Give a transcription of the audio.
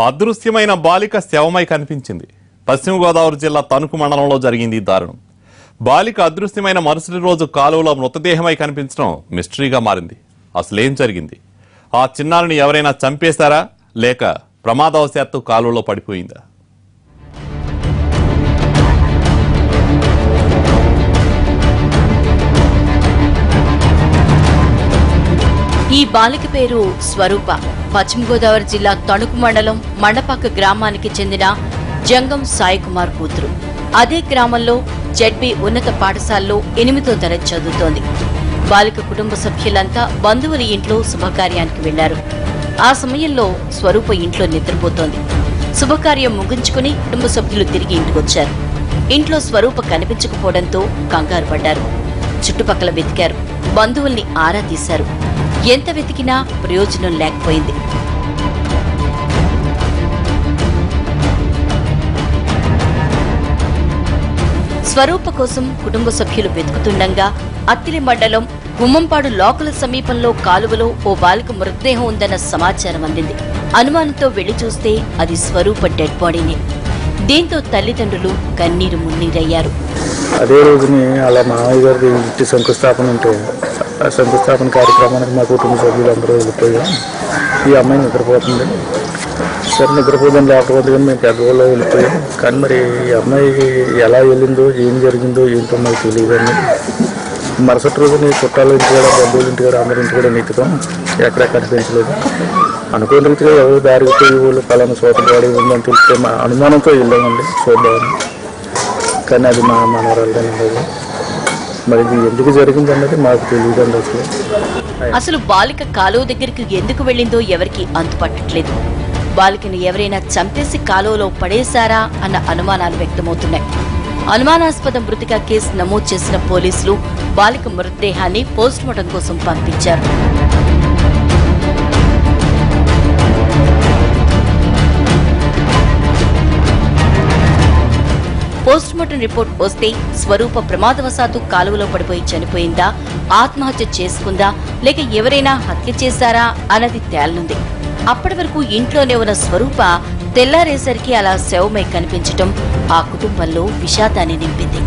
అదృశ్యమైన బాలిక శవమై కనిపించింది. పశ్చిమ గోదావరి జిల్లా తణుకు మండలంలో జరిగింది ఈ దారుణం. బాలిక అదృశ్యమైన మరుసటి రోజు కాలువలో మృతదేహమై కనిపించడం మిస్టరీగా మారింది. అసలేం జరిగింది? ఆ చిన్నారిని ఎవరైనా చంపేశారా లేక ప్రమాదవశాత్తు కాలువలో పడిపోయిందా? ఈ బాలిక పేరు స్వరూప. పశ్చిమ గోదావరి జిల్లా తణుకు మండలం మండపాక గ్రామానికి చెందిన జంగం సాయి కుమార్ కూతురు. అదే గ్రామంలో జెడ్బీ ఉన్నత పాఠశాలలో 8వ తరగతి చదువుతోంది. బాలిక కుటుంబ సభ్యులంతా బంధువుల ఇంట్లో శుభకార్యానికి వెళ్లారు. ఆ సమయంలో స్వరూప ఇంట్లో నిద్రపోతోంది. శుభకార్యం ముగించుకుని కుటుంబ సభ్యులు తిరిగి ఇంటికొచ్చారు. ఇంట్లో స్వరూప కనిపించకపోవడంతో కంగారు పడ్డారు. చుట్టుపక్కల వెతికారు. బంధువుల్ని ఆరా తీశారు. ఎంత వెతికినా ప్రయోజనం లేకపోయింది. స్వరూప కోసం కుటుంబ సభ్యులు వెతుకుతుండగా అత్తిలి మండలం గుమ్మంపాడు లోకల సమీపంలో కాలువలో ఓ బాలిక మృతదేహం ఉందన్న సమాచారం అందింది. అనుమానంతో వెళ్లి చూస్తే అది స్వరూప డెడ్ బాడీనే. దీంతో తల్లిదండ్రులు కన్నీరు మున్నీరయ్యారు. అదే రోజుని అలా మామయ్య గారి ఇంటి శంకుస్థాపన ఉంటే ఆ శంకుస్థాపన కార్యక్రమానికి మా కుటుంబ సభ్యులందరూ వెళ్ళిపోయాం. ఈ అమ్మాయి నిద్రపోతుంది. సరే నిద్రపోదని లేకపోతే కానీ మేము పెద్దవాళ్ళు వెళ్ళిపోయాం. కానీ మరి ఈ అమ్మాయి ఎలా వెళ్ళిందో ఏం జరిగిందో ఏంటో మాకు తెలియదండి. మరుసటి రోజుని చుట్టాల ఇంటికాడ బంధువుల ఇంటికాడ అందరి ఇంటికాడ నెత్తుతాం. ఎక్కడ కనిపించలేదు. అనుకోని రీతిగా ఎవరు దారికి వాళ్ళు పలానా చోట బాడీ ఉందని తెలిస్తే మా అనుమానంతో వెళ్ళామండి చూద్దామని. కానీ అది మా మనవరాలుగానే ఉండదు. మరి ఇది ఎందుకు జరిగింది అన్నది మాకు తెలియదండి. అసలు బాలిక కాలువ దగ్గరికి ఎందుకు వెళ్ళిందో ఎవరికి అంతుపట్టట్లేదు. బాలికను ఎవరైనా చంపేసి కాలువలో పడేశారా అన్న అనుమానాలు వ్యక్తమవుతున్నాయి. అనుమానాస్పద మృతిగా కేసు నమోదు చేసిన పోలీసులు బాలిక మృతదేహాన్ని పోస్టుమార్టం కోసం పంపించారు. పోస్టుమార్టం రిపోర్ట్ వస్తే స్వరూప ప్రమాదవశాత్తు కాలువలో పడిపోయి చనిపోయిందా, ఆత్మహత్య చేసుకుందా, లేక ఎవరైనా హత్య చేశారా అన్నది తేలనుంది. అప్పటి వరకు ఇంట్లోనే ఉన్న స్వరూప తెల్లారేసరికి అలా శవమై కనిపించటం ఆ కుటుంబంలో విషాదాన్ని నింపింది.